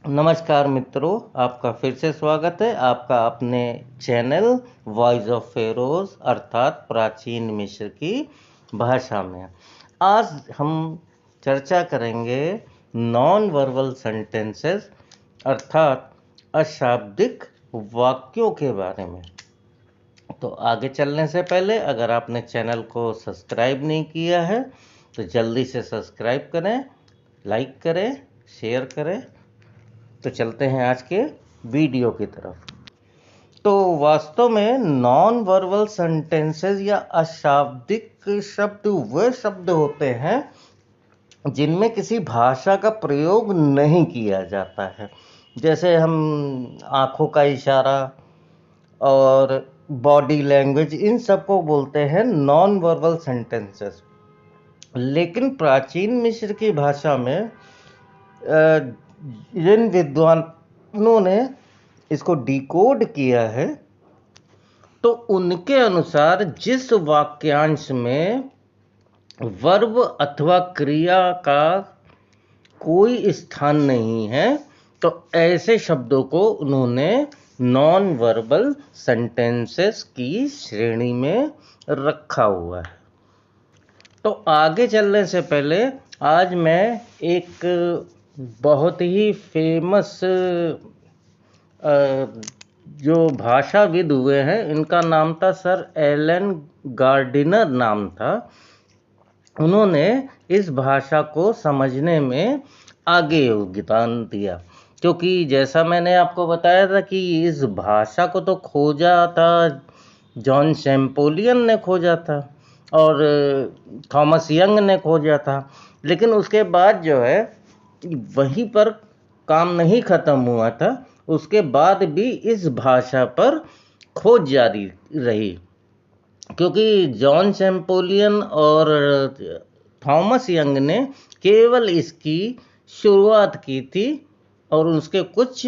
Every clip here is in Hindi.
नमस्कार मित्रों, आपका फिर से स्वागत है आपका अपने चैनल वॉइस ऑफ फेरोज अर्थात प्राचीन मिस्र की भाषा में। आज हम चर्चा करेंगे नॉन वर्बल सेंटेंसेस अर्थात अशाब्दिक वाक्यों के बारे में। तो आगे चलने से पहले अगर आपने चैनल को सब्सक्राइब नहीं किया है तो जल्दी से सब्सक्राइब करें, लाइक करें, शेयर करें। तो चलते हैं आज के वीडियो की तरफ। तो वास्तव में नॉन वर्बल सेंटेंसेस या अशाब्दिक शब्द वे शब्द होते हैं जिनमें किसी भाषा का प्रयोग नहीं किया जाता है। जैसे हम आँखों का इशारा और बॉडी लैंग्वेज, इन सबको बोलते हैं नॉन वर्बल सेंटेंसेस। लेकिन प्राचीन मिस्र की भाषा में जिन विद्वानों ने इसको डिकोड किया है तो उनके अनुसार जिस वाक्यांश में वर्ब अथवा क्रिया का कोई स्थान नहीं है तो ऐसे शब्दों को उन्होंने नॉन वर्बल सेंटेंसेस की श्रेणी में रखा हुआ है। तो आगे चलने से पहले आज मैं एक बहुत ही फेमस जो भाषाविद हुए हैं, इनका नाम था सर एलन गार्डिनर नाम था। उन्होंने इस भाषा को समझने में आगे योगदान दिया, क्योंकि जैसा मैंने आपको बताया था कि इस भाषा को तो खोजा था जॉन चैंपोलियन ने खोजा था और थॉमस यंग ने खोजा था। लेकिन उसके बाद जो है वहीं पर काम नहीं ख़त्म हुआ था, उसके बाद भी इस भाषा पर खोज जारी रही, क्योंकि जॉन चैंपोलियन और थॉमस यंग ने केवल इसकी शुरुआत की थी और उसके कुछ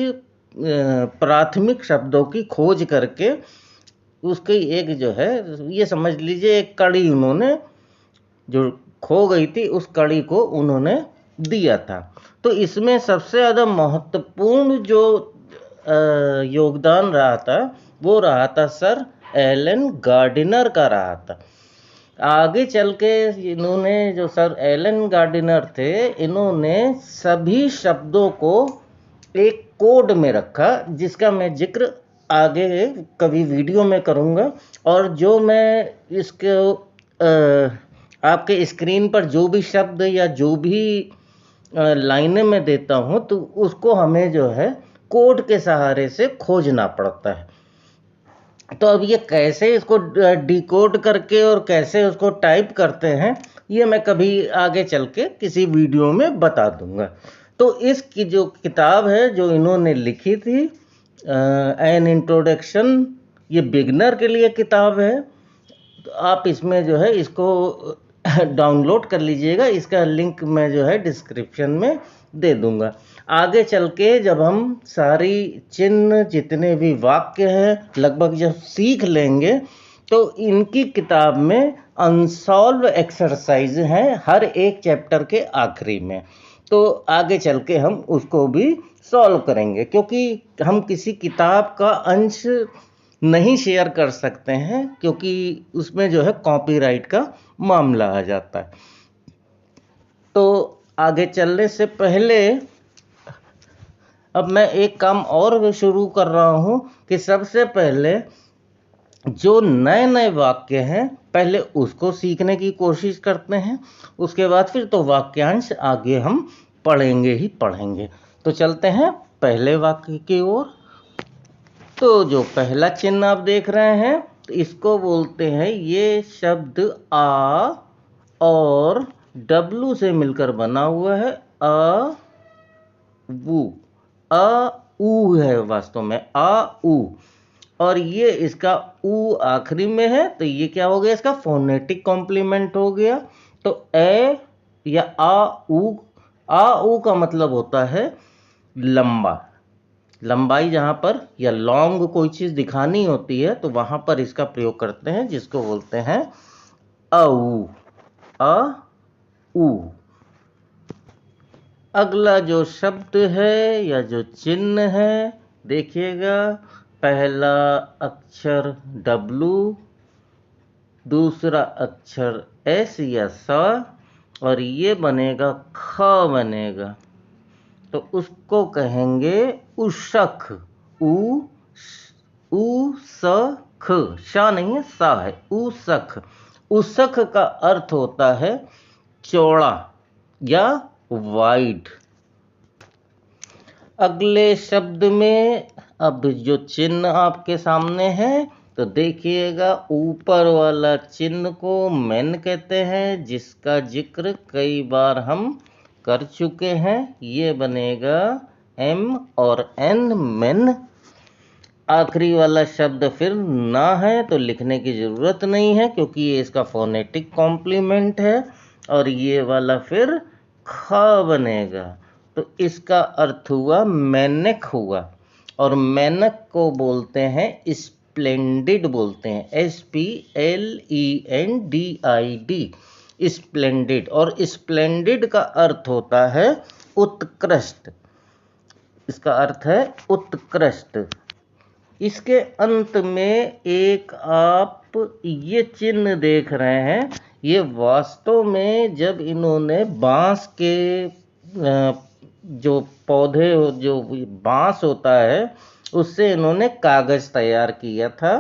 प्राथमिक शब्दों की खोज करके उसकी एक जो है, ये समझ लीजिए एक कड़ी उन्होंने जो खो गई थी उस कड़ी को उन्होंने दिया था। तो इसमें सबसे ज़्यादा महत्वपूर्ण जो योगदान रहा था वो रहा था सर एलन गार्डिनर का रहा था। आगे चल के इन्होंने, जो सर एलन गार्डिनर थे, इन्होंने सभी शब्दों को एक कोड में रखा जिसका मैं जिक्र आगे कभी वीडियो में करूँगा। और जो मैं इसके आपके स्क्रीन पर जो भी शब्द या जो भी लाइनें में देता हूँ तो उसको हमें जो है कोड के सहारे से खोजना पड़ता है। तो अब ये कैसे इसको डिकोड करके और कैसे उसको टाइप करते हैं ये मैं कभी आगे चल के किसी वीडियो में बता दूंगा। तो इसकी जो किताब है जो इन्होंने लिखी थी, एन इंट्रोडक्शन, ये बिगनर के लिए किताब है। तो आप इसमें जो है इसको डाउनलोड कर लीजिएगा, इसका लिंक मैं जो है डिस्क्रिप्शन में दे दूंगा। आगे चल के जब हम सारी चिन्ह जितने भी वाक्य हैं लगभग जब सीख लेंगे तो इनकी किताब में अनसॉल्व एक्सरसाइज हैं हर एक चैप्टर के आखिरी में। तो आगे चल के हम उसको भी सॉल्व करेंगे, क्योंकि हम किसी किताब का अंश नहीं शेयर कर सकते हैं क्योंकि उसमें जो है कॉपीराइट का मामला आ जाता है। तो आगे चलने से पहले अब मैं एक काम और शुरू कर रहा हूँ कि सबसे पहले जो नए नए वाक्य हैं पहले उसको सीखने की कोशिश करते हैं, उसके बाद फिर तो वाक्यांश आगे हम पढ़ेंगे ही पढ़ेंगे। तो चलते हैं पहले वाक्य की ओर। तो जो पहला चिन्ह आप देख रहे हैं तो इसको बोलते हैं, ये शब्द आ और डब्लू से मिलकर बना हुआ है अ वू। अ ऊ है वास्तव में आ ऊ, और ये इसका ऊ आखिरी में है तो ये क्या हो गया, इसका फोनेटिक कॉम्प्लीमेंट हो गया। तो ए या आ ऊ का मतलब होता है लंबा, लंबाई जहाँ पर या लॉन्ग कोई चीज़ दिखानी होती है तो वहाँ पर इसका प्रयोग करते हैं, जिसको बोलते हैं अ ऊ। अगला जो शब्द है या जो चिन्ह है, देखिएगा, पहला अक्षर W, दूसरा अक्षर S या स, और ये बनेगा ख बनेगा। तो उसको कहेंगे उशख। उ स ख, शा नहीं है, सा है, उशख। उशख का अर्थ होता है चौड़ा या वाइड। अगले शब्द में अब जो चिन्ह आपके सामने है, तो देखिएगा, ऊपर वाला चिन्ह को मेन कहते हैं, जिसका जिक्र कई बार हम कर चुके हैं। ये बनेगा M और N, मेन। आखिरी वाला शब्द फिर ना है तो लिखने की ज़रूरत नहीं है, क्योंकि ये इसका फोनेटिक कॉम्प्लीमेंट है। और ये वाला फिर ख बनेगा। तो इसका अर्थ हुआ मैनक हुआ। और मैनक को बोलते हैं स्प्लेंडिड, बोलते हैं SPLENDID, स्प्लेंडिड। और स्प्लेंडिड का अर्थ होता है उत्कृष्ट। इसका अर्थ है उत्कृष्ट। इसके अंत में एक आप ये चिन्ह देख रहे हैं, ये वास्तव में जब इन्होंने बांस के जो पौधे, जो बांस होता है, उससे इन्होंने कागज तैयार किया था।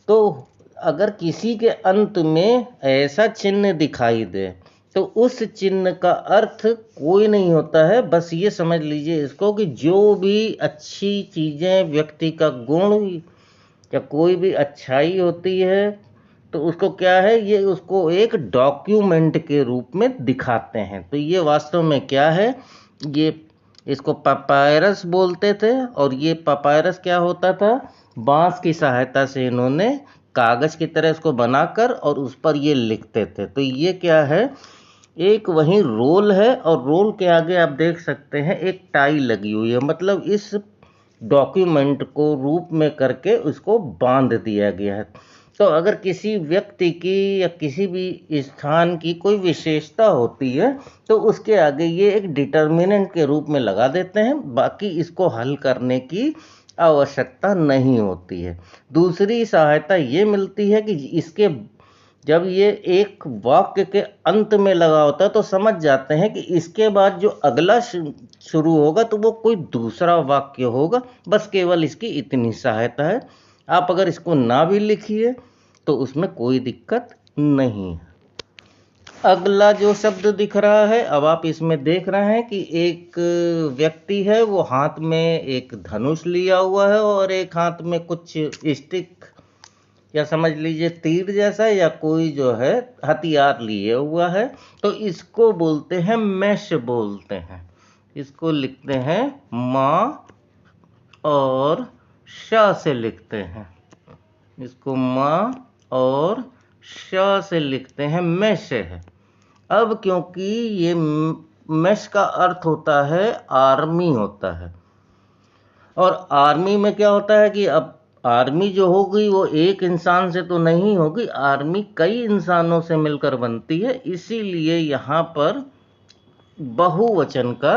तो अगर किसी के अंत में ऐसा चिन्ह दिखाई दे, तो उस चिन्ह का अर्थ कोई नहीं होता है। बस ये समझ लीजिए इसको कि जो भी अच्छी चीज़ें, व्यक्ति का गुण या कोई भी अच्छाई होती है, तो उसको क्या है, ये उसको एक डॉक्यूमेंट के रूप में दिखाते हैं। तो ये वास्तव में क्या है, ये इसको पपायरस बोलते थे। और ये पपायरस क्या होता था, बांस की सहायता से इन्होंने कागज की तरह इसको बनाकर और उस पर ये लिखते थे। तो ये क्या है, एक वही रोल है, और रोल के आगे आप देख सकते हैं एक टाई लगी हुई है। मतलब इस डॉक्यूमेंट को रूप में करके उसको बांध दिया गया है। तो अगर किसी व्यक्ति की या किसी भी स्थान की कोई विशेषता होती है, तो उसके आगे ये एक डिटर्मिनेंट के रूप में लगा देते हैं। बाकी इसको हल करने की आवश्यकता नहीं होती है। दूसरी सहायता ये मिलती है कि इसके जब ये एक वाक्य के अंत में लगा होता है, तो समझ जाते हैं कि इसके बाद जो अगला शुरू होगा तो वो कोई दूसरा वाक्य होगा। बस केवल इसकी इतनी सहायता है। आप अगर इसको ना भी लिखिए तो उसमें कोई दिक्कत नहीं। अगला जो शब्द दिख रहा है, अब आप इसमें देख रहे हैं कि एक व्यक्ति है, वो हाथ में एक धनुष लिया हुआ है और एक हाथ में कुछ स्टिक या समझ लीजिए तीर जैसा या कोई जो है हथियार लिए हुआ है। तो इसको बोलते हैं मैश, बोलते हैं। इसको लिखते हैं माँ और शा से लिखते हैं। इसको माँ और शा से लिखते हैं, मैश है। अब क्योंकि ये मैश का अर्थ होता है आर्मी होता है, और आर्मी में क्या होता है कि अब आर्मी जो होगी वो एक इंसान से तो नहीं होगी, आर्मी कई इंसानों से मिलकर बनती है। इसीलिए यहाँ पर बहुवचन का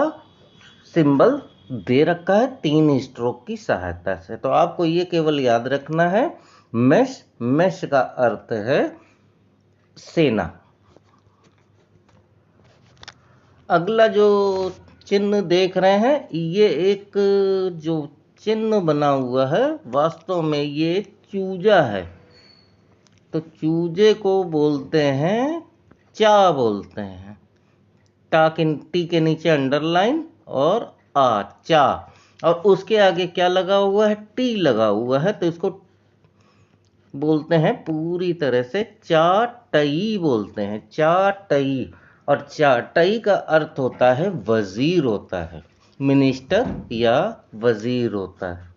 सिंबल दे रखा है 3 स्ट्रोक की सहायता से। तो आपको ये केवल याद रखना है, मैश, मैश का अर्थ है सेना। अगला जो चिन्ह देख रहे हैं, ये एक जो चिन्ह बना हुआ है, वास्तव में ये चूजा है। तो चूजे को बोलते हैं चा, बोलते हैं। टी के नीचे अंडरलाइन और चा, और उसके आगे क्या लगा हुआ है, टी लगा हुआ है। तो इसको बोलते हैं पूरी तरह से चाटई, बोलते हैं चाटई। और चाटई का अर्थ होता है वजीर होता है, मिनिस्टर या वजीर होता है।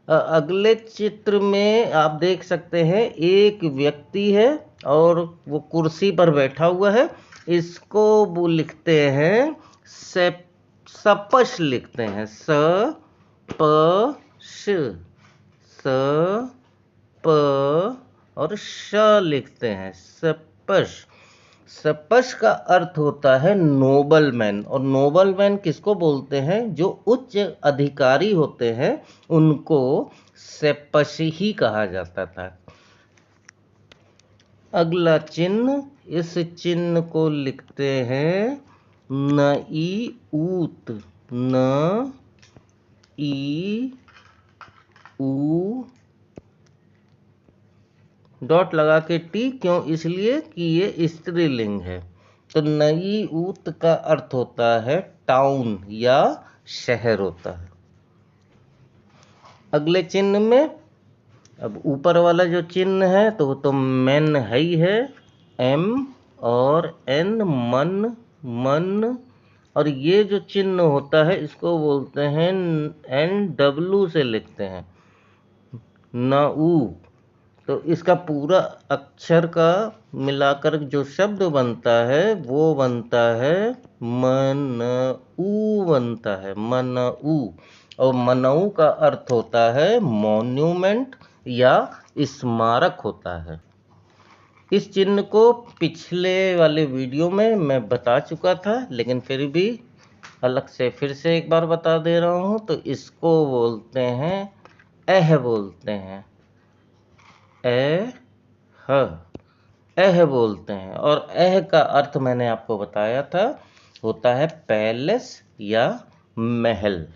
अगले चित्र में आप देख सकते हैं एक व्यक्ति है और वो कुर्सी पर बैठा हुआ है। इसको वो लिखते हैं सपश, लिखते हैं स प और श लिखते हैं, सपश। सपश का अर्थ होता है नोबल मैन, और नोबल मैन किसको बोलते हैं? जो उच्च अधिकारी होते हैं उनको सपश ही कहा जाता था। अगला चिन्ह, इस चिन्ह को लिखते हैं न-ई ऊत, न ई ऊ डॉट लगा के टी, क्यों? इसलिए कि ये स्त्रीलिंग है। तो नई ऊत का अर्थ होता है टाउन या शहर होता है। अगले चिन्ह में, अब ऊपर वाला जो चिन्ह है तो वो तो मैन है ही है, एम और एन, मन, मन। और ये जो चिन्ह होता है इसको बोलते हैं NW से लिखते हैं, नऊ। तो इसका पूरा अक्षर का मिलाकर जो शब्द बनता है वो बनता है मनऊ, बनता है मनऊ। और मनऊ का अर्थ होता है मॉन्यूमेंट या स्मारक होता है। इस चिन्ह को पिछले वाले वीडियो में मैं बता चुका था, लेकिन फिर भी अलग से फिर से एक बार बता दे रहा हूँ। तो इसको बोलते हैं बोलते हैं बोलते हैं। और का अर्थ मैंने आपको बताया था, होता है पैलेस या महल।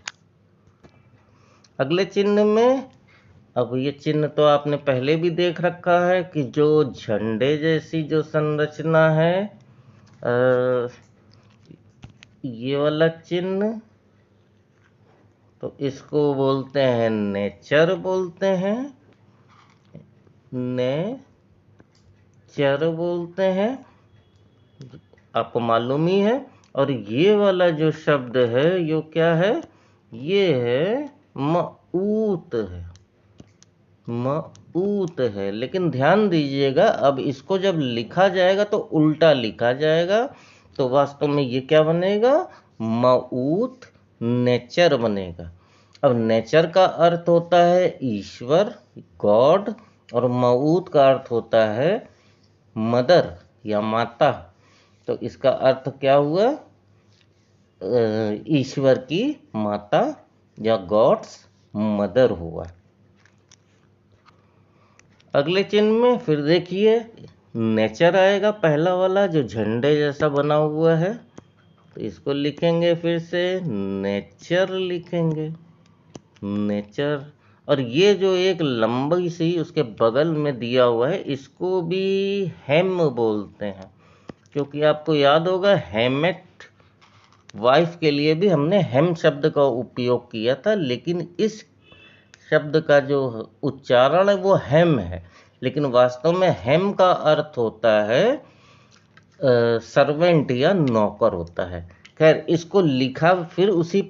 अगले चिन्ह में, अब ये चिन्ह तो आपने पहले भी देख रखा है कि जो झंडे जैसी जो संरचना है, ये वाला चिन्ह, तो इसको बोलते हैं नेचर, बोलते हैं नेचर बोलते हैं, आपको मालूम ही है। और ये वाला जो शब्द है यो क्या है? ये है मऊत है, मऊत है। लेकिन ध्यान दीजिएगा, अब इसको जब लिखा जाएगा तो उल्टा लिखा जाएगा। तो वास्तव में ये क्या बनेगा? मऊत नेचर बनेगा। अब नेचर का अर्थ होता है ईश्वर, गॉड, और मऊत का अर्थ होता है मदर या माता। तो इसका अर्थ क्या हुआ? ईश्वर की माता या गॉड्स मदर हुआ। अगले चिन्ह में फिर देखिए नेचर आएगा, पहला वाला जो झंडे जैसा बना हुआ है। तो इसको लिखेंगे, फिर से नेचर लिखेंगे, नेचर। और ये जो एक लंबी सी उसके बगल में दिया हुआ है, इसको भी हेम बोलते हैं, क्योंकि आपको याद होगा हेमेट वाइफ के लिए भी हमने हेम शब्द का उपयोग किया था। लेकिन इस शब्द का जो उच्चारण है वो हेम है, लेकिन वास्तव में हेम का अर्थ होता है सर्वेंट या नौकर होता है। खैर, इसको लिखा फिर उसी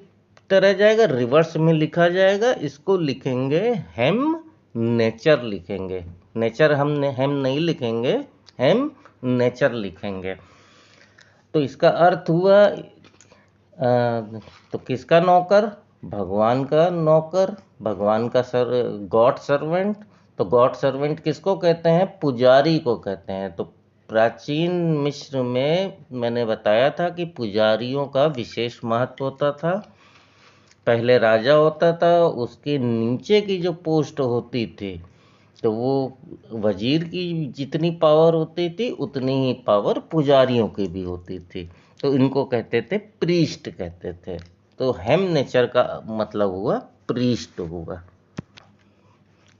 तरह जाएगा, रिवर्स में लिखा जाएगा। इसको लिखेंगे हेम नेचर लिखेंगे, नेचर हमने हेम नहीं लिखेंगे, हेम नेचर लिखेंगे। तो इसका अर्थ हुआ तो किसका नौकर? भगवान का नौकर, भगवान का गॉड सर्वेंट। तो गॉड सर्वेंट किसको कहते हैं? पुजारी को कहते हैं। तो प्राचीन मिस्र में मैंने बताया था कि पुजारियों का विशेष महत्व होता था। पहले राजा होता था, उसके नीचे की जो पोस्ट होती थी, तो वो वजीर की जितनी पावर होती थी उतनी ही पावर पुजारियों की भी होती थी। तो इनको कहते थे प्रीस्ट कहते थे। तो हेम नेचर का मतलब हुआ प्रीस्ट हुआ।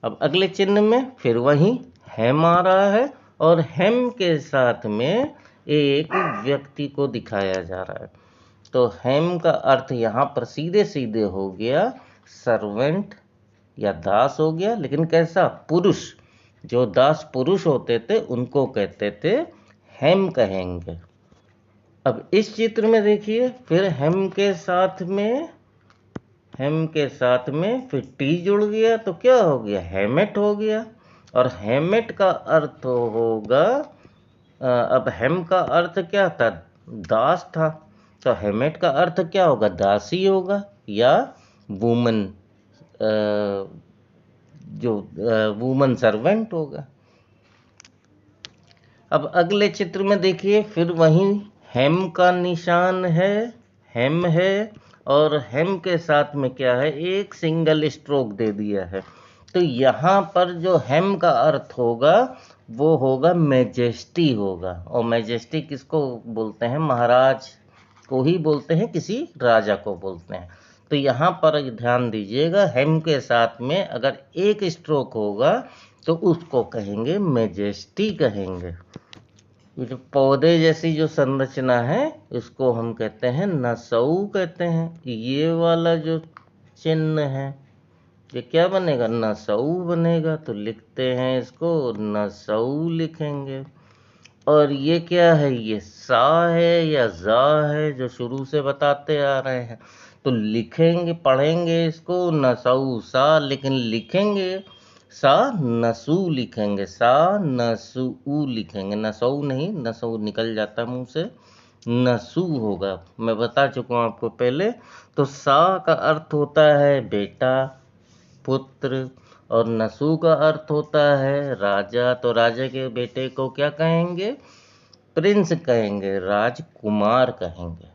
अब अगले चिन्ह में फिर वही हेम आ रहा है, और हेम के साथ में एक व्यक्ति को दिखाया जा रहा है। तो हेम का अर्थ यहाँ पर सीधे सीधे हो गया सर्वेंट या दास हो गया, लेकिन कैसा? पुरुष। जो दास पुरुष होते थे उनको कहते थे हेम कहेंगे। अब इस चित्र में देखिए, फिर हेम के साथ में फिर टी जुड़ गया, तो क्या हो गया? हेमेट हो गया। और हेमेट का अर्थ होगा, अब हेम का अर्थ क्या था? दास था। तो हेमेट का अर्थ क्या होगा? दासी होगा या वुमन, जो वुमन सर्वेंट होगा। अब अगले चित्र में देखिए, फिर वही हेम का निशान है, हेम है, और हेम के साथ में क्या है, एक सिंगल स्ट्रोक दे दिया है। तो यहाँ पर जो हेम का अर्थ होगा वो होगा मैजेस्टी होगा, और मैजेस्टी किसको बोलते हैं, महाराज को ही बोलते हैं, किसी राजा को बोलते हैं। तो यहाँ पर ध्यान दीजिएगा, हेम के साथ में अगर एक स्ट्रोक होगा तो उसको कहेंगे मैजेस्टी कहेंगे। ये जो पौधे जैसी जो संरचना है इसको हम कहते हैं नसऊ कहते हैं। ये वाला जो चिन्ह है ये क्या बनेगा, नसऊ बनेगा। तो लिखते हैं इसको नसऊ लिखेंगे। और ये क्या है, ये सा है या जा है, जो शुरू से बताते आ रहे हैं। तो लिखेंगे, पढ़ेंगे इसको नसऊ सा, लेकिन लिखेंगे सा नसू लिखेंगे, सा नसू लिखेंगे, नसऊ नहीं, नसऊ निकल जाता मुंह से, नसू होगा। मैं बता चुका हूँ आपको पहले। तो सा का अर्थ होता है बेटा, पुत्र, और नसू का अर्थ होता है राजा। तो राजा के बेटे को क्या कहेंगे, प्रिंस कहेंगे, राजकुमार कहेंगे।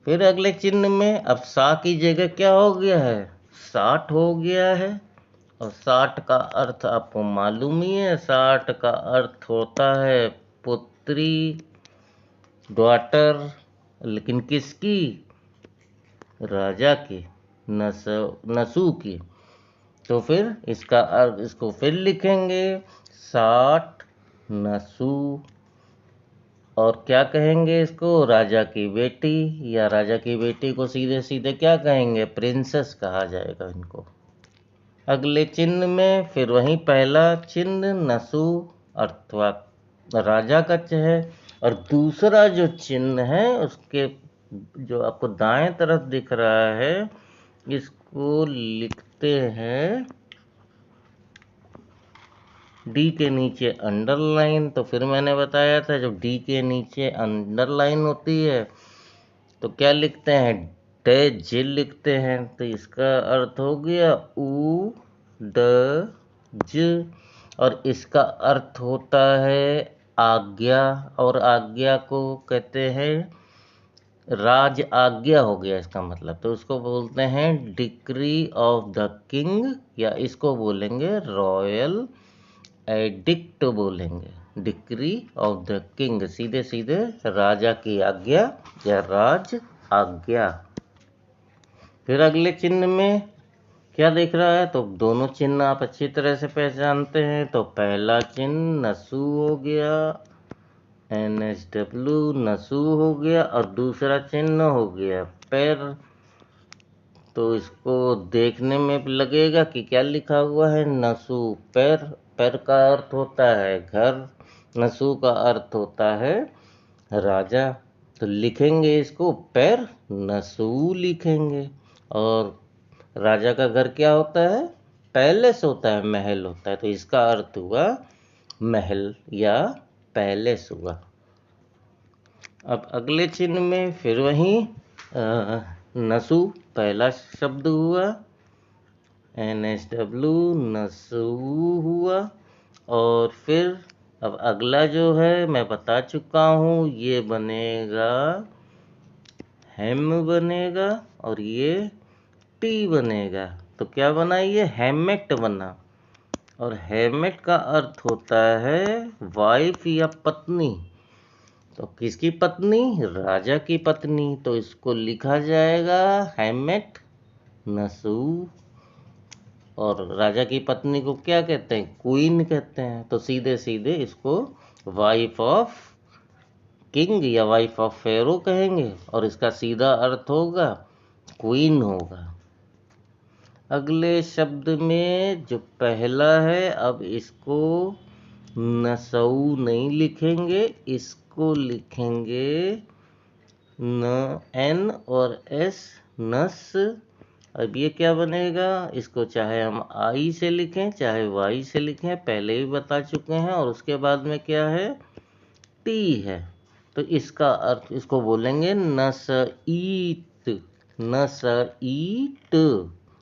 फिर अगले चिन्ह में अब सा की जगह क्या हो गया है, 60 हो गया है। और 60 का अर्थ आपको मालूम ही है, 60 का अर्थ होता है पुत्री, डॉटर, लेकिन किसकी, राजा की, नसू की। तो फिर इसका अर्थ, इसको फिर लिखेंगे 60 नसू, और क्या कहेंगे इसको, राजा की बेटी, या राजा की बेटी को सीधे सीधे क्या कहेंगे, प्रिंसेस कहा जाएगा इनको। अगले चिन्ह में फिर वही पहला चिन्ह नसू अथवा राजा का है, और दूसरा जो चिन्ह है उसके जो आपको दाएं तरफ दिख रहा है इसको लिखते हैं डी के नीचे अंडरलाइन। तो फिर मैंने बताया था जब डी के नीचे अंडरलाइन होती है तो क्या लिखते हैं, डज लिखते हैं। तो इसका अर्थ हो गया ऊ ड ज, और इसका अर्थ होता है आज्ञा, और आज्ञा को कहते हैं राज आज्ञा हो गया इसका मतलब। तो उसको बोलते हैं डिक्री ऑफ द किंग, या इसको बोलेंगे रॉयल एडिक्ट बोलेंगे, डिक्री ऑफ द किंग, सीधे सीधे राजा की आज्ञा या राज आज्ञा। फिर अगले चिन्ह में क्या दिख रहा है, तो दोनों चिन्ह आप अच्छी तरह से पहचानते हैं। तो पहला चिन्ह नसू हो गया, NSW नसू हो गया, और दूसरा चिन्ह हो गया पैर। तो इसको देखने में लगेगा कि क्या लिखा हुआ है, नसू पैर। पैर का अर्थ होता है घर, नसू का अर्थ होता है राजा। तो लिखेंगे इसको पैर नसू लिखेंगे। और राजा का घर क्या होता है, पैलेस होता है, महल होता है। तो इसका अर्थ हुआ महल या पैलेस हुआ। अब अगले चिन्ह में फिर वही नसू पहला शब्द हुआ, NSW नसू हुआ। और फिर अब अगला जो है मैं बता चुका हूँ, ये बनेगा हेम बनेगा, और ये टी बनेगा। तो क्या बना, ये हेमेट बना। और हेमेट का अर्थ होता है वाइफ या पत्नी। तो किसकी पत्नी, राजा की पत्नी। तो इसको लिखा जाएगा हेमेट नसू। और राजा की पत्नी को क्या कहते हैं, क्वीन कहते हैं। तो सीधे सीधे इसको वाइफ ऑफ किंग या वाइफ ऑफ फेरो कहेंगे, और इसका सीधा अर्थ होगा क्वीन होगा। अगले शब्द में जो पहला है, अब इसको नसऊ नहीं लिखेंगे, इसको लिखेंगे न, N और S, नस। अब ये क्या बनेगा, इसको चाहे हम आई से लिखें चाहे वाई से लिखें, पहले ही बता चुके हैं। और उसके बाद में क्या है, टी है। तो इसका अर्थ, इसको बोलेंगे नस ईट, नस ईट,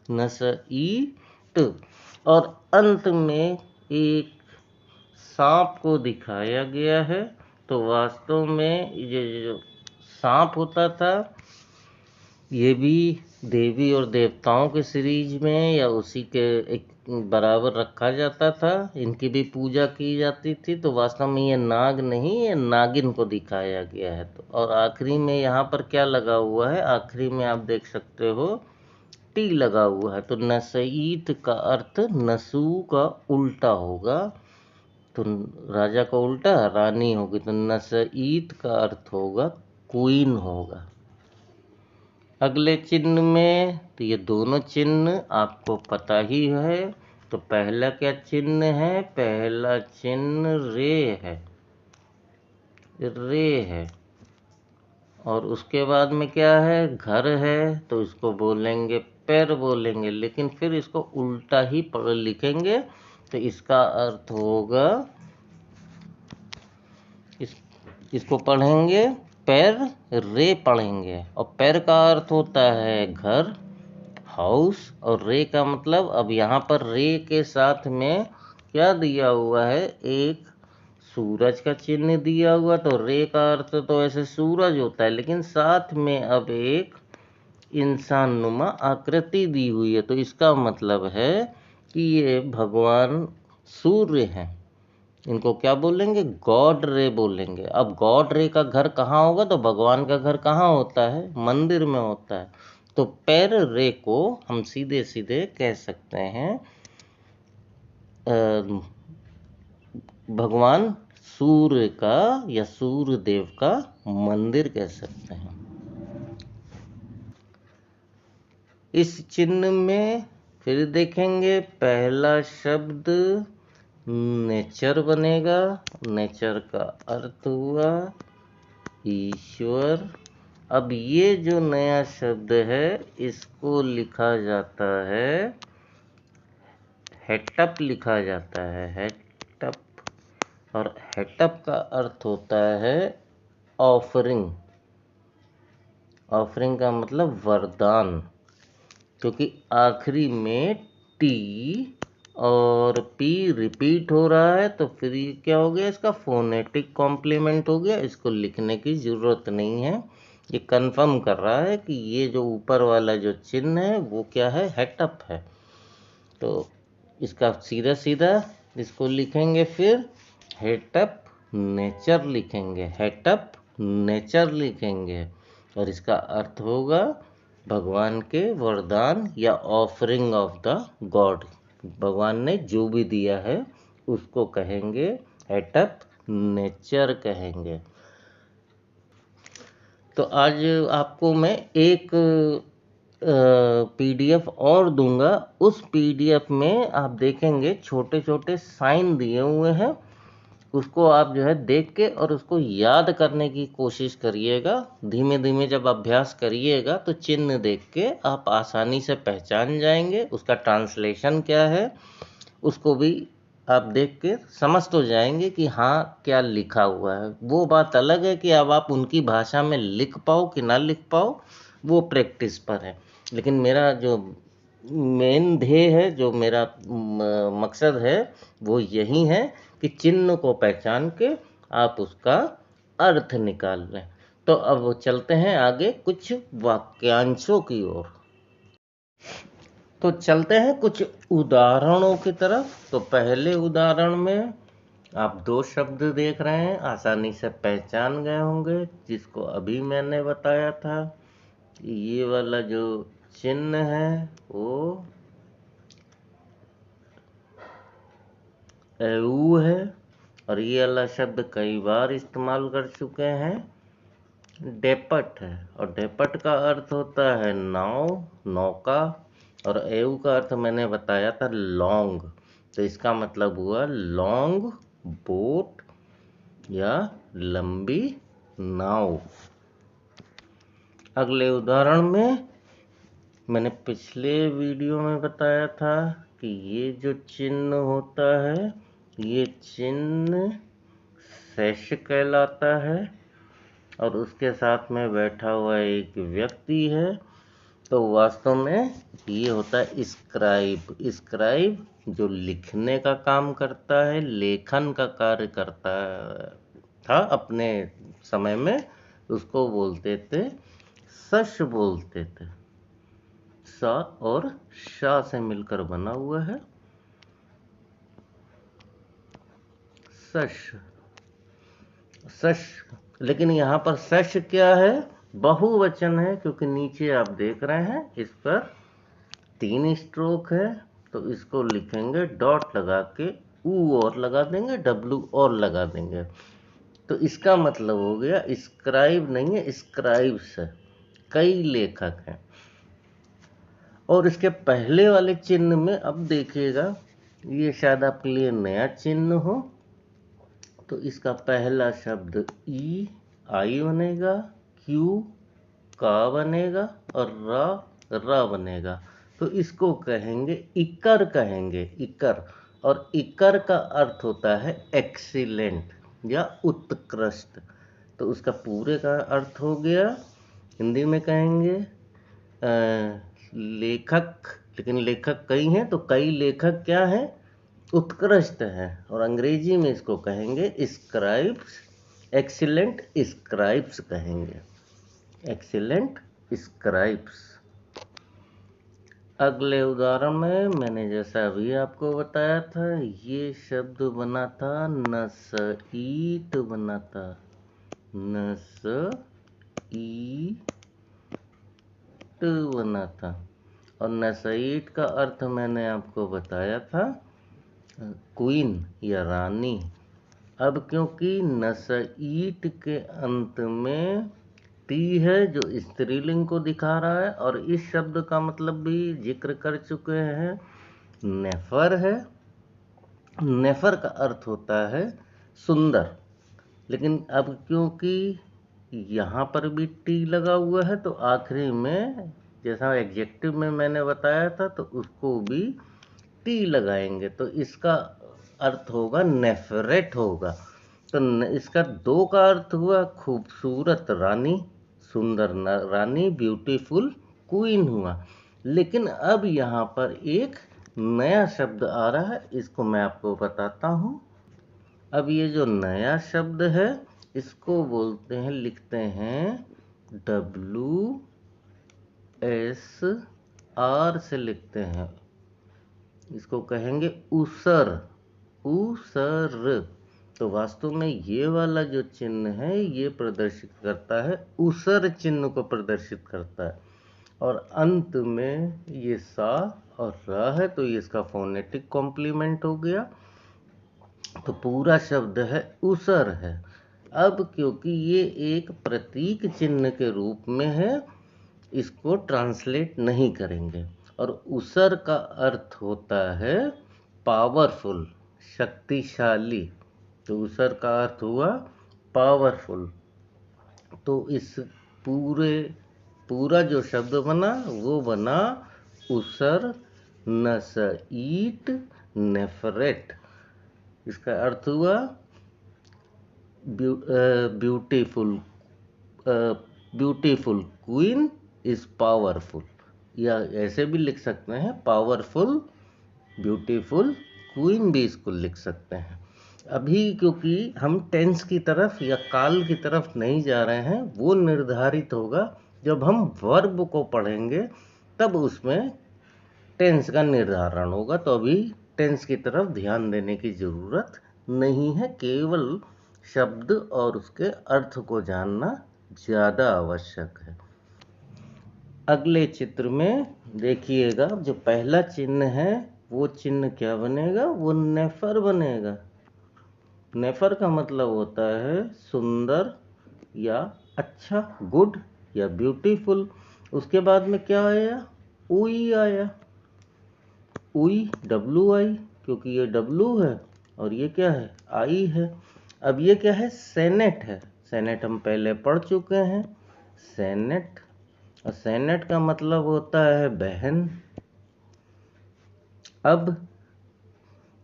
नस ईट। और अंत में एक सांप को दिखाया गया है। तो वास्तव में ये जो सांप होता था, ये भी देवी और देवताओं के सीरीज में या उसी के एक बराबर रखा जाता था। इनकी भी पूजा की जाती थी। तो वास्तव में ये नाग नहीं, ये नागिन को दिखाया गया है। तो और आखिरी में यहाँ पर क्या लगा हुआ है, आखिरी में आप देख सकते हो टी लगा हुआ है। तो नसईत का अर्थ नसू का उल्टा होगा। तो राजा का उल्टा रानी होगी, तो नसईत का अर्थ होगा क्वीन होगा। अगले चिन्ह में तो ये दोनों चिन्ह आपको पता ही है। तो पहला क्या चिन्ह है, पहला चिन्ह रे है, रे है। और उसके बाद में क्या है, घर है। तो इसको बोलेंगे पैर बोलेंगे, लेकिन फिर इसको उल्टा ही लिखेंगे। तो इसका अर्थ होगा, इसको पढ़ेंगे पैर रे पढ़ेंगे। और पैर का अर्थ होता है घर, हाउस। और रे का मतलब, अब यहाँ पर रे के साथ में क्या दिया हुआ है, एक सूरज का चिन्ह दिया हुआ। तो रे का अर्थ तो ऐसे सूरज होता है, लेकिन साथ में अब एक इंसान नुमा आकृति दी हुई है। तो इसका मतलब है कि ये भगवान सूर्य हैं। इनको क्या बोलेंगे, गॉड रे बोलेंगे। अब गॉड रे का घर कहाँ होगा, तो भगवान का घर कहाँ होता है, मंदिर में होता है। तो पैर रे को हम सीधे सीधे कह सकते हैं भगवान सूर्य का या सूर्य देव का मंदिर कह सकते हैं। इस चिन्ह में फिर देखेंगे पहला शब्द नेचर बनेगा। नेचर का अर्थ हुआ ईश्वर। अब ये जो नया शब्द है, इसको लिखा जाता है, हेटअप लिखा जाता है, हेटअप। और हेटअप का अर्थ होता है ऑफरिंग। ऑफरिंग का मतलब वरदान। क्योंकि आखिरी में टी और पी रिपीट हो रहा है, तो फिर ये क्या हो गया, इसका फोनेटिक कॉम्प्लीमेंट हो गया। इसको लिखने की ज़रूरत नहीं है। ये कंफर्म कर रहा है कि ये जो ऊपर वाला जो चिन्ह है वो क्या है, हेटअप है। तो इसका सीधा सीधा इसको लिखेंगे, फिर हेटअप नेचर लिखेंगे, हेटअप नेचर लिखेंगे। और इसका अर्थ होगा भगवान के वरदान या ऑफरिंग ऑफ द गॉड। भगवान ने जो भी दिया है उसको कहेंगे हेटअप नेचर कहेंगे। तो आज आपको मैं एक पीडीएफ और दूंगा। उस पीडीएफ में आप देखेंगे छोटे छोटे साइन दिए हुए हैं। उसको आप जो है देख के और उसको याद करने की कोशिश करिएगा। धीमे धीमे जब अभ्यास करिएगा तो चिन्ह देख के आप आसानी से पहचान जाएंगे। उसका ट्रांसलेशन क्या है उसको भी आप देख के समझ तो जाएंगे कि हाँ क्या लिखा हुआ है। वो बात अलग है कि अब आप उनकी भाषा में लिख पाओ कि ना लिख पाओ, वो प्रैक्टिस पर है। लेकिन मेरा जो मेन ध्येय है, जो मेरा मकसद है, वो यही है कि चिन्ह को पहचान के आप उसका अर्थ निकाल लें। तो अब चलते हैं आगे कुछ वाक्यांशों की ओर। तो चलते हैं कुछ उदाहरणों की तरफ। तो पहले उदाहरण में आप दो शब्द देख रहे हैं, आसानी से पहचान गए होंगे, जिसको अभी मैंने बताया था। ये वाला जो चिन्ह है वो एऊ है। और ये वाला शब्द कई बार इस्तेमाल कर चुके हैं, डेपट है। और डेपट का अर्थ होता है नाव, नौका। और एऊ का अर्थ मैंने बताया था लॉन्ग। तो इसका मतलब हुआ लॉन्ग बोट या लंबी नाव। अगले उदाहरण में मैंने पिछले वीडियो में बताया था कि ये जो चिन्ह होता है, ये चिन्ह शेष कहलाता है। और उसके साथ में बैठा हुआ एक व्यक्ति है। तो वास्तव में ये होता है स्क्राइब। स्क्राइब जो लिखने का काम करता है, लेखन का कार्य करता था अपने समय में, उसको बोलते थे सश बोलते थे। सा और शा से मिलकर बना हुआ है सश। सश, लेकिन यहाँ पर सश क्या है, बहुवचन है, क्योंकि नीचे आप देख रहे हैं इस पर 3 स्ट्रोक है। तो इसको लिखेंगे डॉट लगा के, ऊ और लगा देंगे, डब्लू और लगा देंगे। तो इसका मतलब हो गया स्क्राइब नहीं है, स्क्राइब्स है, कई लेखक हैं। और इसके पहले वाले चिन्ह में अब देखिएगा, ये शायद आपके लिए नया चिन्ह हो। तो इसका पहला शब्द ई, आई बनेगा, क्यू का बनेगा, और रा बनेगा। तो इसको कहेंगे इकर, कहेंगे इकर। और इकर का अर्थ होता है एक्सीलेंट या उत्कृष्ट। तो उसका पूरे का अर्थ हो गया, हिंदी में कहेंगे लेखक, लेकिन लेखक कई हैं, तो कई लेखक क्या हैं, उत्कृष्ट है। और अंग्रेजी में इसको कहेंगे स्क्राइब्स, एक्सीलेंट स्क्राइब्स कहेंगे, एक्सीलेंट स्क्राइब्स। अगले उदाहरण में मैंने जैसा अभी आपको बताया था, ये शब्द बना था नसईट, बना था नसईट बना था। और नसईट का अर्थ मैंने आपको बताया था क्वीन या रानी। अब क्योंकि नसईट के अंत में टी है जो स्त्रीलिंग को दिखा रहा है, और इस शब्द का मतलब भी जिक्र कर चुके हैं, नेफर है। नेफर का अर्थ होता है सुंदर, लेकिन अब क्योंकि यहाँ पर भी टी लगा हुआ है, तो आखिरी में जैसा एडजेक्टिव में मैंने बताया था, तो उसको भी टी लगाएंगे। तो इसका अर्थ होगा नेफरेट होगा। तो इसका दो का अर्थ हुआ खूबसूरत रानी, सुंदर रानी, ब्यूटीफुल क्वीन हुआ। लेकिन अब यहाँ पर एक नया शब्द आ रहा है, इसको मैं आपको बताता हूँ। अब ये जो नया शब्द है, इसको बोलते हैं, लिखते हैं WSR से लिखते हैं। इसको कहेंगे उसर, उसर। तो वास्तव में ये वाला जो चिन्ह है, ये प्रदर्शित करता है, उसर चिन्ह को प्रदर्शित करता है। और अंत में ये सा और रा है, तो ये इसका फोनेटिक कॉम्प्लीमेंट हो गया। तो पूरा शब्द है उसर है। अब क्योंकि ये एक प्रतीक चिन्ह के रूप में है, इसको ट्रांसलेट नहीं करेंगे। और उसर का अर्थ होता है पावरफुल, शक्तिशाली। तो उसर का अर्थ हुआ पावरफुल। तो इस पूरा जो शब्द बना, वो बना उसर, नसईट, नेफरेट। इसका अर्थ हुआ beautiful, beautiful queen is powerful, या ऐसे भी लिख सकते हैं पावरफुल ब्यूटीफुल क्वीन भी इसको लिख सकते हैं। अभी क्योंकि हम टेंस की तरफ या काल की तरफ नहीं जा रहे हैं, वो निर्धारित होगा जब हम वर्ब को पढ़ेंगे, तब उसमें टेंस का निर्धारण होगा। तो अभी टेंस की तरफ ध्यान देने की ज़रूरत नहीं है, केवल शब्द और उसके अर्थ को जानना ज़्यादा आवश्यक है। अगले चित्र में देखिएगा, जो पहला चिन्ह है, वो चिन्ह क्या बनेगा, वो नेफर बनेगा। नेफर का मतलब होता है सुंदर या अच्छा, गुड या ब्यूटीफुल। उसके बाद में क्या आया, उई आया, उई, WI, क्योंकि ये W है और ये क्या है, आई है। अब ये क्या है, सेनेट है। सेनेट हम पहले पढ़ चुके हैं, सेनेट। और सेनेट का मतलब होता है बहन। अब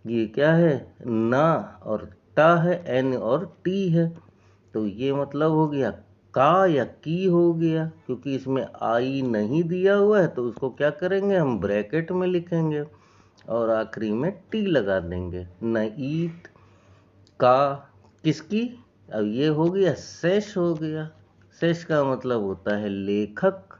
ये क्या है, ना और टा है, N और T है। तो ये मतलब हो गया का या की हो गया, क्योंकि इसमें आई नहीं दिया हुआ है तो उसको क्या करेंगे, हम ब्रैकेट में लिखेंगे और आखिरी में टी लगा देंगे। नईत का किसकी, अब ये हो गया शेष हो गया। शेष का मतलब होता है लेखक।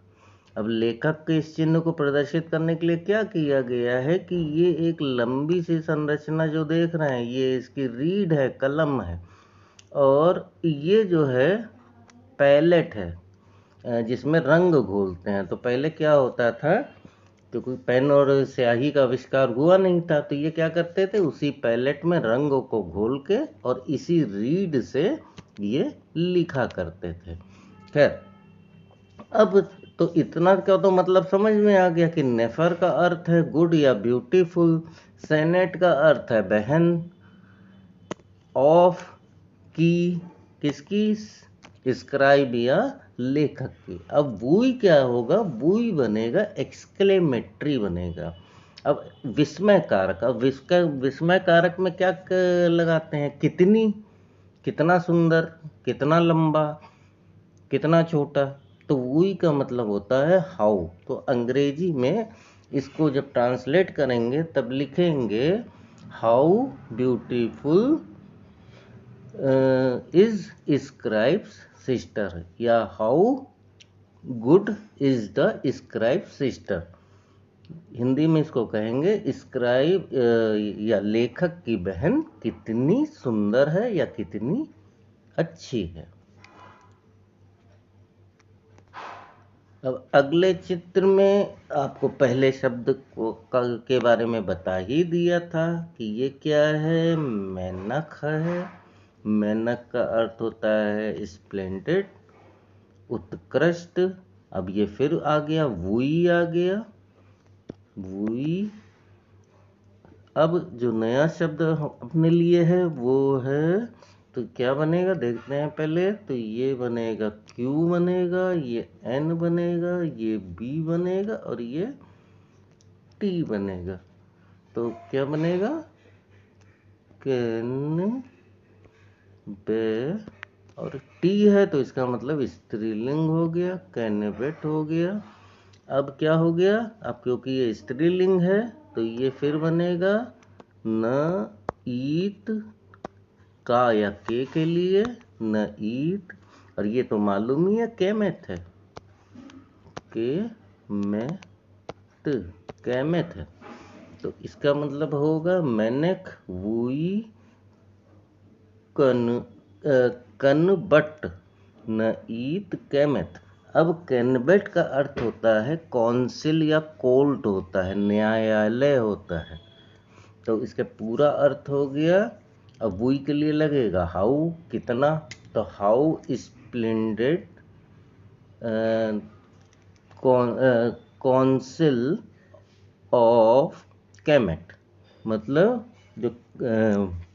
अब लेखक के इस चिन्ह को प्रदर्शित करने के लिए क्या किया गया है कि ये एक लंबी सी संरचना जो देख रहे हैं, ये इसकी रीड है, कलम है, और ये जो है पैलेट है जिसमें रंग घोलते हैं। तो पहले क्या होता था, क्योंकि पेन और स्याही का आविष्कार हुआ नहीं था, तो ये क्या करते थे, उसी पैलेट में रंगों को घोल के और इसी रीड से ये लिखा करते थे। खैर, अब तो इतना का तो मतलब समझ में आ गया कि नेफर का अर्थ है गुड या ब्यूटीफुल, सेनेट का अर्थ है बहन, ऑफ की किसकी, स्क्राइब या लेखक की। अब बुई क्या होगा, बुई बनेगा एक्सक्लेमेटरी बनेगा। अब विस्मय कारक, अब विस्मय कारक में क्या लगाते हैं, कितनी, कितना सुंदर, कितना लंबा, कितना छोटा। तो वही का मतलब होता है हाउ। तो अंग्रेजी में इसको जब ट्रांसलेट करेंगे तब लिखेंगे how beautiful is scribes sister, या how good is the scribe sister. Hindi में इसको कहेंगे स्क्राइब या लेखक की बहन कितनी सुंदर है या कितनी अच्छी है। अब अगले चित्र में आपको पहले शब्द के बारे में बता ही दिया था कि ये क्या है, मेनक है। मेनक का अर्थ होता है स्प्लेंडेड, उत्कृष्ट। अब ये फिर आ गया, वुई आ गया, वुई। अब जो नया शब्द अपने लिए है वो है, तो क्या बनेगा देखते हैं पहले। तो ये बनेगा क्यू बनेगा, ये एन बनेगा, ये बी बनेगा और ये टी बनेगा। तो क्या बनेगा, कैन बे, और टी है तो इसका मतलब स्त्रीलिंग हो गया, कैनेबेट हो गया। अब क्या हो गया, अब क्योंकि ये स्त्रीलिंग है तो ये फिर बनेगा न ईत, का या के लिए न ईट, और ये तो मालूम ही है कैमेथ है, के मैथ, कैमेथ है। तो इसका मतलब होगा मैनेक वुई कनबट न ईत कैमेथ। अब कैनबेट का अर्थ होता है कौंसिल या कोर्ट होता है, न्यायालय होता है। तो इसका पूरा अर्थ हो गया। अब वुई के लिए लगेगा हाउ, कितना, तो हाउ स्प्लेंडेड कौंसिल ऑफ कैमेट, मतलब जो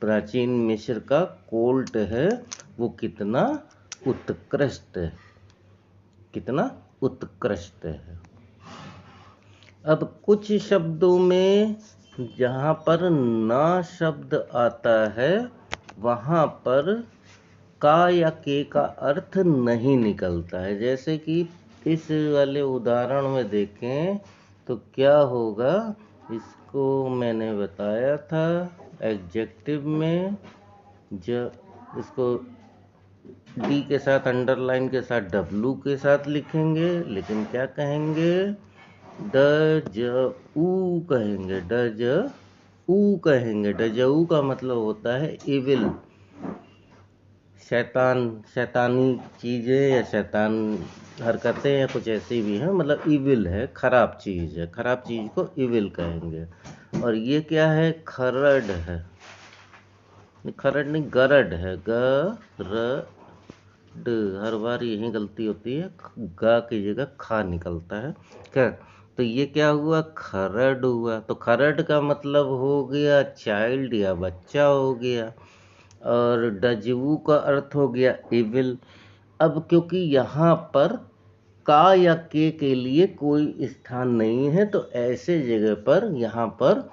प्राचीन मिस्र का कोर्ट है वो कितना उत्कृष्ट है, कितना उत्कृष्ट है। अब कुछ शब्दों में जहाँ पर ना शब्द आता है वहाँ पर का या के का अर्थ नहीं निकलता है। जैसे कि इस वाले उदाहरण में देखें तो क्या होगा, इसको मैंने बताया था एडजेक्टिव में, जब इसको डी के साथ अंडरलाइन के साथ डब्लू के साथ लिखेंगे, लेकिन क्या कहेंगे, डजऊ कहेंगे, डजऊ कहेंगे। डजऊ का मतलब होता है इविल, शैतान, शैतानी चीज़ें या शैतान हरकतें या कुछ ऐसी भी हैं, मतलब इविल है, खराब चीज़ है, खराब चीज़ को इविल कहेंगे। और ये क्या है, खरड है, खरड नहीं गरड है, गरड, हर बार यही गलती होती है, गा की जगह खा निकलता है। क्या, तो ये क्या हुआ, खरड हुआ। तो खरड का मतलब हो गया चाइल्ड या बच्चा हो गया, और डजवू का अर्थ हो गया इविल। अब क्योंकि यहाँ पर का या के लिए कोई स्थान नहीं है तो ऐसे जगह पर यहाँ पर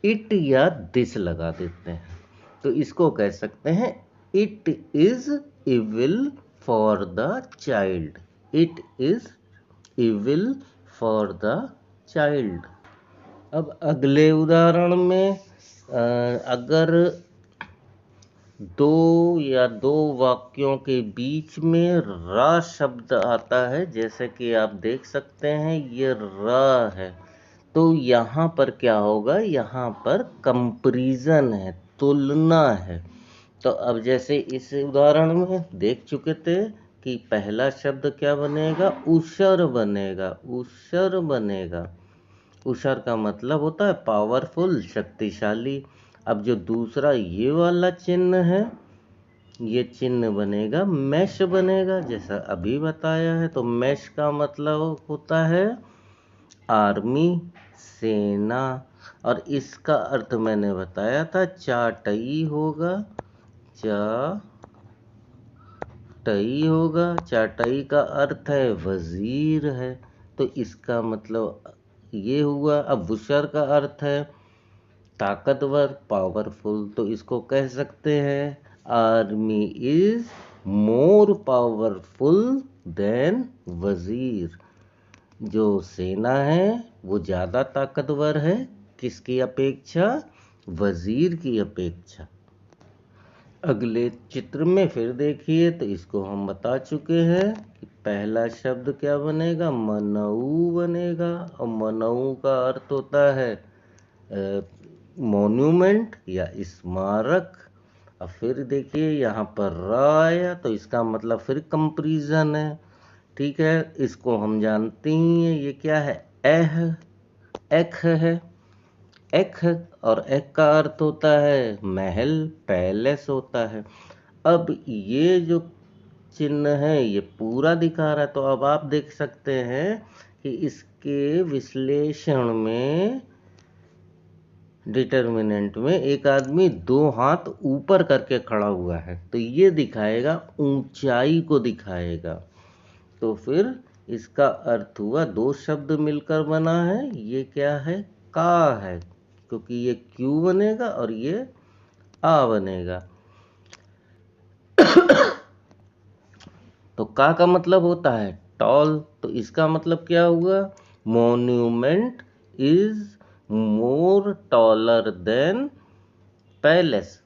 इट या दिस लगा देते हैं। तो इसको कह सकते हैं it is evil for the child, it is evil for the child. अब अगले उदाहरण में अगर दो या दो वाक्यों के बीच में रा शब्द आता है, जैसे कि आप देख सकते हैं ये रा है, तो यहाँ पर क्या होगा, यहाँ पर कंपैरिजन है, तुलना है। तो अब जैसे इस उदाहरण में देख चुके थे कि पहला शब्द क्या बनेगा, उशर बनेगा, उशर बनेगा। उशर का मतलब होता है पावरफुल, शक्तिशाली। अब जो दूसरा ये वाला चिन्ह है, ये चिन्ह बनेगा मैश बनेगा, जैसा अभी बताया है। तो मैश का मतलब होता है आर्मी, सेना। और इसका अर्थ मैंने बताया था चाटई होगा, चाटई होगा। चाटई का अर्थ है वजीर है, तो इसका मतलब ये हुआ। अब बुशर का अर्थ है ताकतवर, पावरफुल, तो इसको कह सकते हैं army is more powerful than वजीर। जो सेना है वो ज़्यादा ताकतवर है, किसकी अपेक्षा, वजीर की अपेक्षा। अगले चित्र में फिर देखिए, तो इसको हम बता चुके हैं कि पहला शब्द क्या बनेगा, मनऊ बनेगा। और मनऊ का अर्थ होता है मॉन्यूमेंट या स्मारक। अब फिर देखिए यहाँ पर रा आया, तो इसका मतलब फिर कंपैरिजन है। ठीक है, इसको हम जानते ही हैं, ये क्या है, एख है। एख, और एख का अर्थ होता है महल, पैलेस होता है। अब ये जो चिन्ह है ये पूरा दिखा रहा है, तो अब आप देख सकते हैं कि इसके विश्लेषण में, डिटर्मिनेंट में, एक आदमी दो हाथ ऊपर करके खड़ा हुआ है, तो ये दिखाएगा ऊंचाई को दिखाएगा। तो फिर इसका अर्थ हुआ, दो शब्द मिलकर बना है, ये क्या है, का है, क्योंकि ये क्यू बनेगा और ये आ बनेगा। तो का मतलब होता है टॉल, तो इसका मतलब क्या हुआ, monument is more taller than palace.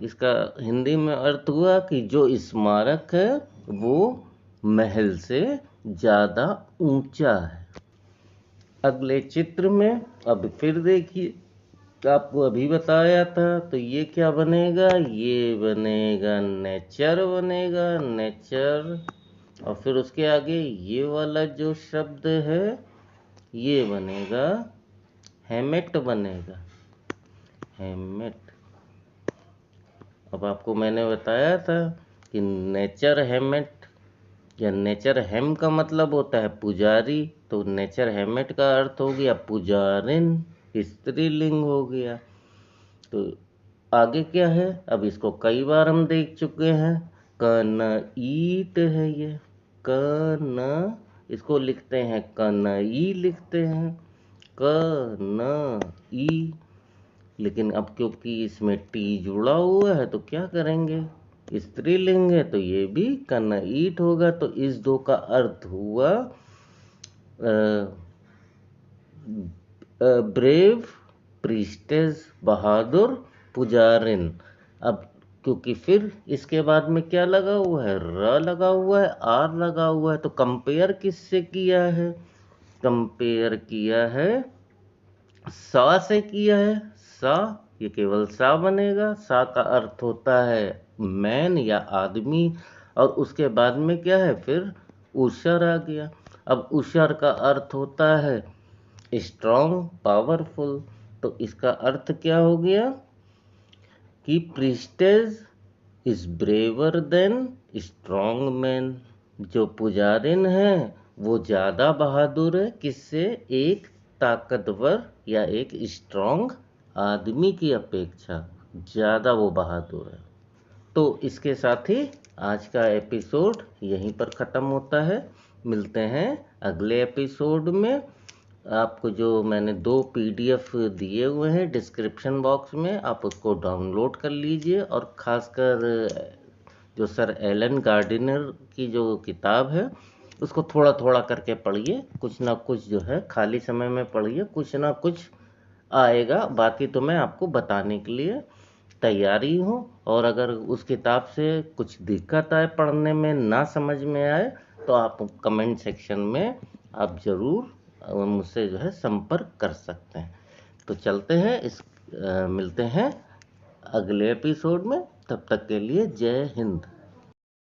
इसका हिंदी में अर्थ हुआ कि जो स्मारक है वो महल से ज़्यादा ऊंचा है। अगले चित्र में अब फिर देखिए, आपको अभी बताया था, तो ये क्या बनेगा, ये बनेगा नेचर बनेगा, नेचर। और फिर उसके आगे ये वाला जो शब्द है ये बनेगा हेमेट बनेगा, हेमेट। अब आपको मैंने बताया था कि नेचर हेमेट या नेचर हेम का मतलब होता है पुजारी, तो नेचर हेमेट का अर्थ हो गया पुजारिन, स्त्रीलिंग हो गया। तो आगे क्या है, अब इसको कई बार हम देख चुके हैं, कनईट है ये, कन, इसको लिखते हैं कनई, लिखते हैं कनई। लेकिन अब क्योंकि इसमें टी जुड़ा हुआ है तो क्या करेंगे, स्त्रीलिंग है तो ये भी कनईट होगा। तो इस दो का अर्थ हुआ ब्रेव, प्रीस्टेस, बहादुर, पुजारिन। अब क्योंकि फिर इसके बाद में क्या लगा हुआ है, र लगा हुआ है, आर लगा हुआ है, तो कंपेयर किससे किया है, कंपेयर किया है सा से किया है। सा, ये केवल सा बनेगा। सा का अर्थ होता है मैन या आदमी, और उसके बाद में क्या है, फिर उशर आ गया। अब उशर का अर्थ होता है स्ट्रॉन्ग, पावरफुल, तो इसका अर्थ क्या हो गया कि priestess is braver than strong man. जो पुजारिन है वो ज़्यादा बहादुर है, किससे, एक ताकतवर या एक स्ट्रॉन्ग आदमी की अपेक्षा ज़्यादा वो बहादुर है। तो इसके साथ ही आज का एपिसोड यहीं पर ख़त्म होता है। मिलते हैं अगले एपिसोड में। आपको जो मैंने 2 PDF दिए हुए हैं डिस्क्रिप्शन बॉक्स में, आप उसको डाउनलोड कर लीजिए। और ख़ासकर जो सर एलन गार्डिनर की जो किताब है उसको थोड़ा थोड़ा करके पढ़िए, कुछ ना कुछ जो है खाली समय में पढ़िए, कुछ ना कुछ आएगा। बाकी तो मैं आपको बताने के लिए तैयारी हूँ। और अगर उस किताब से कुछ दिक्कत आए, पढ़ने में ना समझ में आए, तो आप कमेंट सेक्शन में आप ज़रूर मुझसे जो है संपर्क कर सकते हैं। तो चलते हैं, मिलते हैं अगले एपिसोड में। तब तक के लिए जय हिंद।